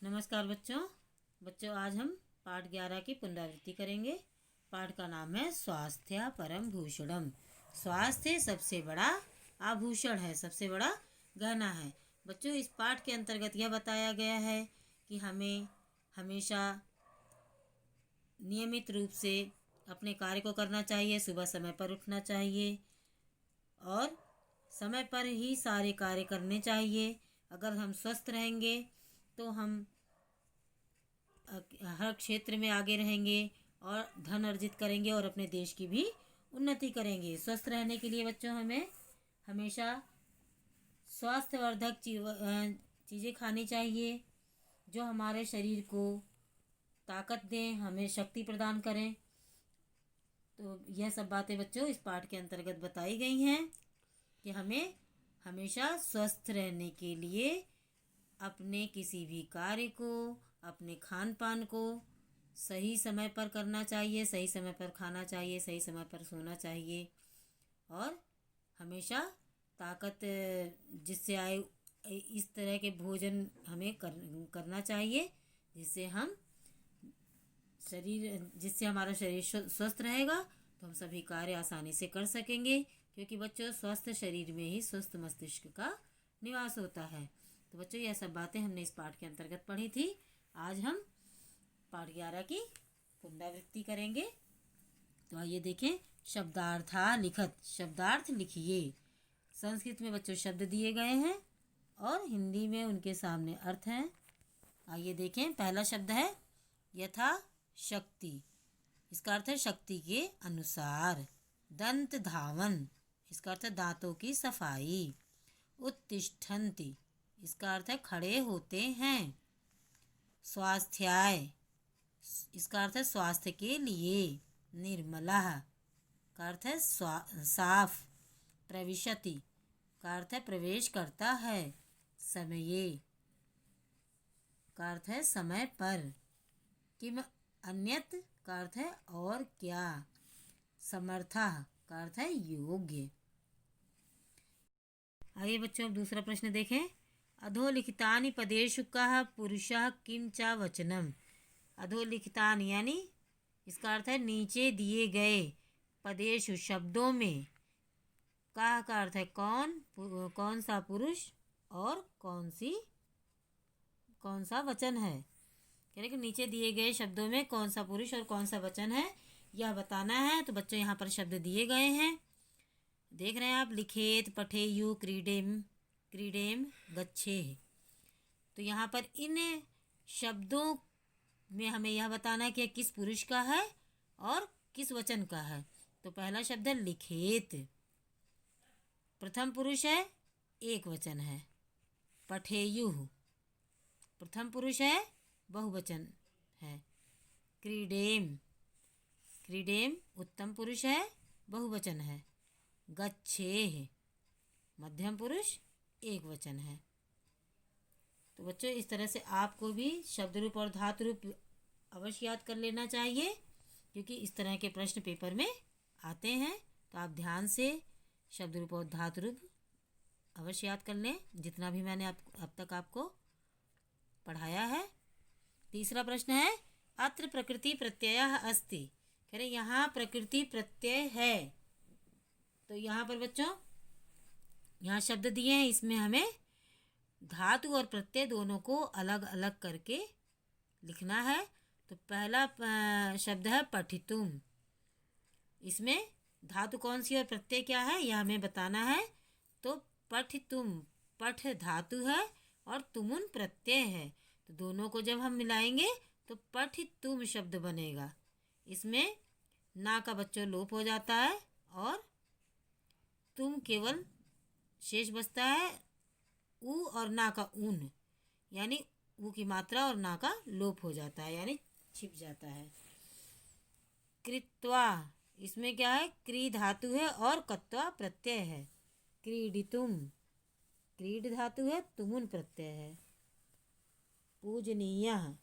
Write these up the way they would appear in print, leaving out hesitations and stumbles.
नमस्कार बच्चों। आज हम पाठ 11 की पुनरावृत्ति करेंगे। पाठ का नाम है स्वास्थ्य परम भूषणम। स्वास्थ्य सबसे बड़ा आभूषण है, सबसे बड़ा गहना है। बच्चों, इस पाठ के अंतर्गत यह बताया गया है कि हमें हमेशा नियमित रूप से अपने कार्य को करना चाहिए, सुबह समय पर उठना चाहिए और समय पर ही सारे कार्य करने चाहिए। अगर हम स्वस्थ रहेंगे तो हम हर क्षेत्र में आगे रहेंगे और धन अर्जित करेंगे और अपने देश की भी उन्नति करेंगे। स्वस्थ रहने के लिए बच्चों हमें हमेशा स्वास्थ्यवर्धक चीज़ें खानी चाहिए जो हमारे शरीर को ताकत दें, हमें शक्ति प्रदान करें। तो यह सब बातें बच्चों इस पाठ के अंतर्गत बताई गई हैं कि हमें हमेशा स्वस्थ रहने के लिए अपने किसी भी कार्य को, अपने खान पान को सही समय पर करना चाहिए, सही समय पर खाना चाहिए, सही समय पर सोना चाहिए और हमेशा ताकत जिससे आए इस तरह के भोजन हमें करना चाहिए जिससे हमारा शरीर स्वस्थ रहेगा तो हम सभी कार्य आसानी से कर सकेंगे। क्योंकि बच्चों, स्वस्थ शरीर में ही स्वस्थ मस्तिष्क का निवास होता है। तो बच्चों, यह सब बातें हमने इस पाठ के अंतर्गत पढ़ी थी। आज हम पाठ 11 की पुनरावृत्ति करेंगे। तो आइए देखें। शब्दार्था लिखत, शब्दार्थ लिखिए। संस्कृत में बच्चों शब्द दिए गए हैं और हिंदी में उनके सामने अर्थ हैं। आइए देखें। पहला शब्द है यथा शक्ति। इसका अर्थ है शक्ति के अनुसार। दंत धावन, इसका अर्थ है दांतों की सफाई। उत्तिष्ठन्ति, इसका अर्थ है खड़े होते हैं। स्वास्थ्याय, इसका अर्थ है स्वास्थ्य के लिए। निर्मला का अर्थ है साफ। प्रविशति का अर्थ है प्रवेश करता है। समये का अर्थ है समय पर। किम अन्यत का अर्थ है और क्या। समर्था का अर्थ है योग्य। आइए बच्चों, अब दूसरा प्रश्न देखें। अधोलिखितानि पदेषु कः पुरुषः किं च वचनम। अधोलिखितानि यानी इसका अर्थ है नीचे दिए गए। पदेषु शब्दों में। कः का अर्थ है कौन सा पुरुष और कौन सा वचन है। यानी कि नीचे दिए गए शब्दों में कौन सा पुरुष और कौन सा वचन है यह बताना है। तो बच्चों, यहाँ पर शब्द दिए गए हैं, देख रहे हैं आप। लिखेत, पठेयु, क्रीडेम, गच्छे। तो यहाँ पर इन शब्दों में हमें यह बताना है कि किस पुरुष का है और किस वचन का है। तो पहला शब्द है लिखेत, प्रथम पुरुष है, एक वचन है। पठेयु प्रथम पुरुष है, बहुवचन है। क्रीडेम उत्तम पुरुष है, बहुवचन है। गच्छेः मध्यम पुरुष, एक वचन है। तो बच्चों, इस तरह से आपको भी शब्द रूप और धातु रूप अवश्य याद कर लेना चाहिए, क्योंकि इस तरह के प्रश्न पेपर में आते हैं। तो आप ध्यान से शब्द रूप और धातु रूप अवश्य याद कर लें, जितना भी मैंने अब तक आपको पढ़ाया है। तीसरा प्रश्न है अत्र प्रकृति प्रत्ययः अस्ति। कह रहे यहाँ प्रकृति प्रत्यय है। तो यहाँ पर बच्चों यहाँ शब्द दिए हैं, इसमें हमें धातु और प्रत्यय दोनों को अलग अलग करके लिखना है। तो पहला शब्द है पठितुम। इसमें धातु कौन सी और प्रत्यय क्या है यह हमें बताना है। तो पठितुम, पठ धातु है और तुमुन प्रत्यय है। तो दोनों को जब हम मिलाएंगे तो पठितुम शब्द बनेगा। इसमें ना का बच्चों लोप हो जाता है और तुम केवल शेष बचता है। ऊ और ना का ऊन, यानी ऊ की मात्रा और ना का लोप हो जाता है, यानी छिप जाता है। कृत्वा, इसमें क्या है, क्री धातु है और कत्वा प्रत्यय है। क्रीडितुम, क्रीड धातु है, तुमुन प्रत्यय है। पूजनीयः,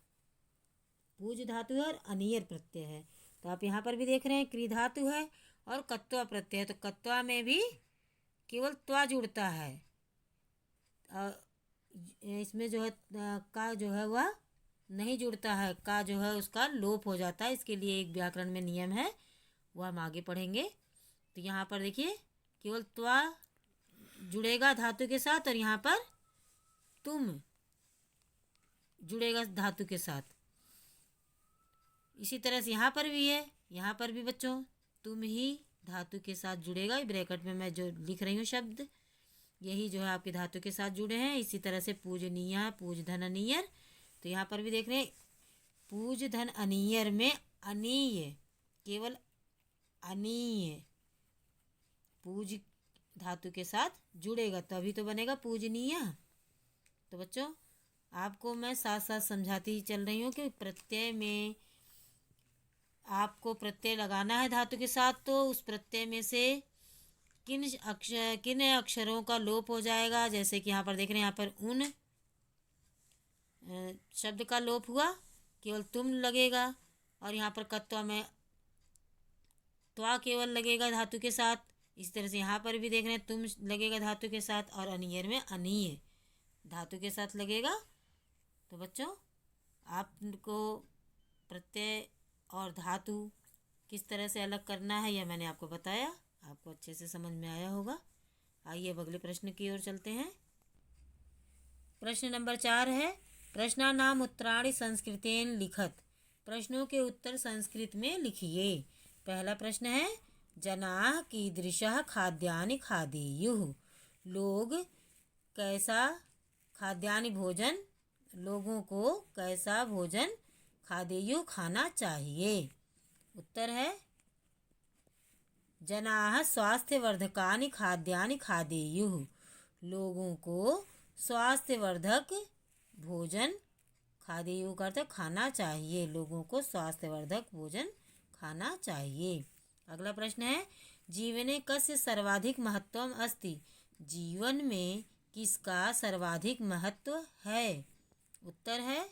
पूज धातु है और अनियर प्रत्यय है। तो आप यहाँ पर भी देख रहे हैं क्री धातु है और कत्वा प्रत्यय है। तो कत्वा में भी केवल त्वा जुड़ता है। इसमें जो है का जो है वह नहीं जुड़ता है का जो है उसका लोप हो जाता है। इसके लिए एक व्याकरण में नियम है, वो हम आगे पढ़ेंगे। तो यहाँ पर देखिए केवल त्वा जुड़ेगा धातु के साथ और यहाँ पर तुम जुड़ेगा धातु के साथ। इसी तरह से यहाँ पर भी है, यहाँ पर भी बच्चों तुम ही धातु के साथ जुड़ेगा। ब्रैकेट में मैं जो लिख रही हूँ शब्द, यही जो है आपके धातु के साथ जुड़े हैं। इसी तरह से पूजनीय, पूज धन अनीयर, तो यहाँ पर भी देख रहे हैं पूज धन अनीयर में अनीय, केवल अनीय पूज धातु के साथ जुड़ेगा तभी तो बनेगा पूजनीय। तो बच्चों आपको मैं साथ साथ समझाती ही चल रही हूँ कि प्रत्यय में आपको प्रत्यय लगाना है धातु के साथ, तो उस प्रत्यय में से किन अक्षरों का लोप हो जाएगा। जैसे कि यहाँ पर देख रहे हैं, यहाँ पर उन शब्द का लोप हुआ, केवल तुम लगेगा। और यहाँ पर कत्वा में त्वा केवल लगेगा धातु के साथ। इस तरह से यहाँ पर भी देख रहे हैं तुम लगेगा धातु के साथ, और अनियर में अनीय धातु के साथ लगेगा। तो बच्चों आपको प्रत्यय और धातु किस तरह से अलग करना है यह मैंने आपको बताया, आपको अच्छे से समझ में आया होगा। आइए अब अगले प्रश्न की ओर चलते हैं। प्रश्न नंबर 4 है, प्रश्नानाम उत्तराणि संस्कृतेन लिखत। प्रश्नों के उत्तर संस्कृत में लिखिए। पहला प्रश्न है, जनाः कीदृशः खाद्यानि खादेयुः। लोग कैसा खाद्यानि भोजन, लोगों को कैसा भोजन खादेयुः खाना चाहिए। उत्तर है, जनाः स्वास्थ्यवर्धकानि खाद्यानि खादेयुः। लोगों को स्वास्थ्यवर्धक भोजन खादेयुः का अर्थ खाना चाहिए, लोगों को स्वास्थ्यवर्धक भोजन खाना चाहिए। अगला प्रश्न है, जीवने कस्य सर्वाधिक महत्वम अस्ति। जीवन में किसका सर्वाधिक महत्व है। उत्तर है,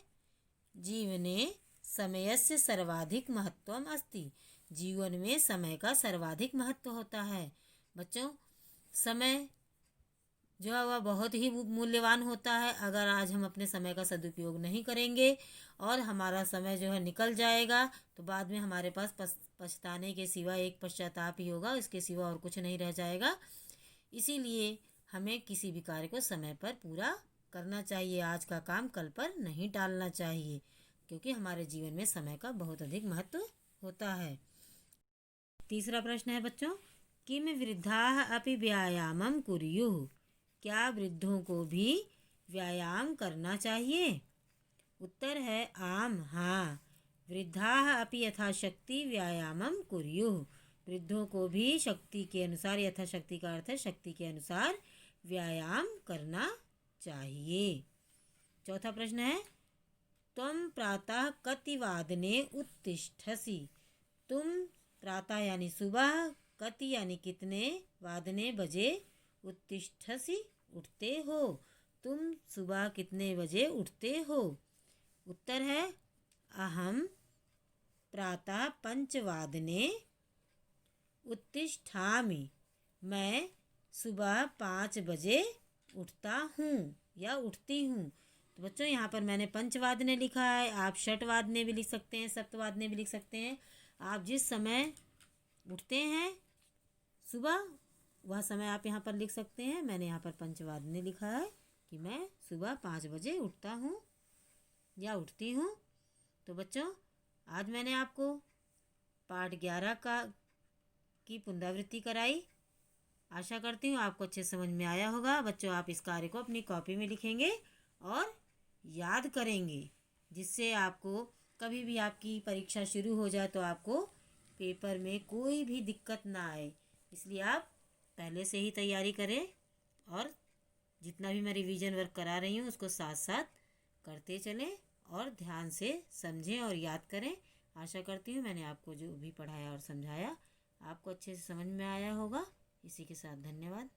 जीवने समयस्य सर्वाधिक महत्वम अस्ति। जीवन में समय का सर्वाधिक महत्व होता है। बच्चों समय जो है वह बहुत ही मूल्यवान होता है। अगर आज हम अपने समय का सदुपयोग नहीं करेंगे और हमारा समय जो है निकल जाएगा, तो बाद में हमारे पास पछताने के सिवा एक पश्चाताप ही होगा, इसके सिवा और कुछ नहीं रह जाएगा। इसीलिए हमें किसी भी कार्य को समय पर पूरा करना चाहिए। आज का काम कल पर नहीं टालना चाहिए, क्योंकि हमारे जीवन में समय का बहुत अधिक महत्व होता है। तीसरा प्रश्न है बच्चों, किम वृद्धाः अपि व्यायामं कुर्युः। क्या वृद्धों को भी व्यायाम करना चाहिए। उत्तर है, आम हाँ, वृद्धाः अपि यथाशक्ति व्यायामं कुर्युः। वृद्धों को भी शक्ति के अनुसार, यथाशक्ति का अर्थ है शक्ति के अनुसार व्यायाम करना चाहिए। चौथा प्रश्न है, त्वं प्रातः कति वादने उत्तिष्ठसि। तुम प्रातः यानी सुबह, कति यानी कितने, वादने बजे, उत्तिष्ठसि उठते हो। तुम सुबह कितने बजे उठते हो। उत्तर है, अहम प्रातः 5 वादने उत्तिष्ठामि। मैं सुबह 5 बजे उठता हूँ या उठती हूँ। तो बच्चों यहाँ पर मैंने 5 वादने लिखा है, आप 6 वादने भी लिख सकते हैं, 7 वादने भी लिख सकते हैं। आप जिस समय उठते हैं सुबह, वह समय आप यहाँ पर लिख सकते हैं। मैंने यहाँ पर 5 वादने लिखा है कि मैं सुबह 5 बजे उठता हूँ या उठती हूँ। तो बच्चों आज मैंने आपको पाठ 11 की पुनरावृत्ति कराई। आशा करती हूँ आपको अच्छे समझ में आया होगा। बच्चों आप इस कार्य को अपनी कॉपी में लिखेंगे और याद करेंगे, जिससे आपको कभी भी आपकी परीक्षा शुरू हो जाए तो आपको पेपर में कोई भी दिक्कत ना आए। इसलिए आप पहले से ही तैयारी करें और जितना भी मैं रिवीजन वर्क करा रही हूँ उसको साथ साथ करते चलें और ध्यान से समझें और याद करें। आशा करती हूँ मैंने आपको जो भी पढ़ाया और समझाया आपको अच्छे से समझ में आया होगा। इसी के साथ धन्यवाद।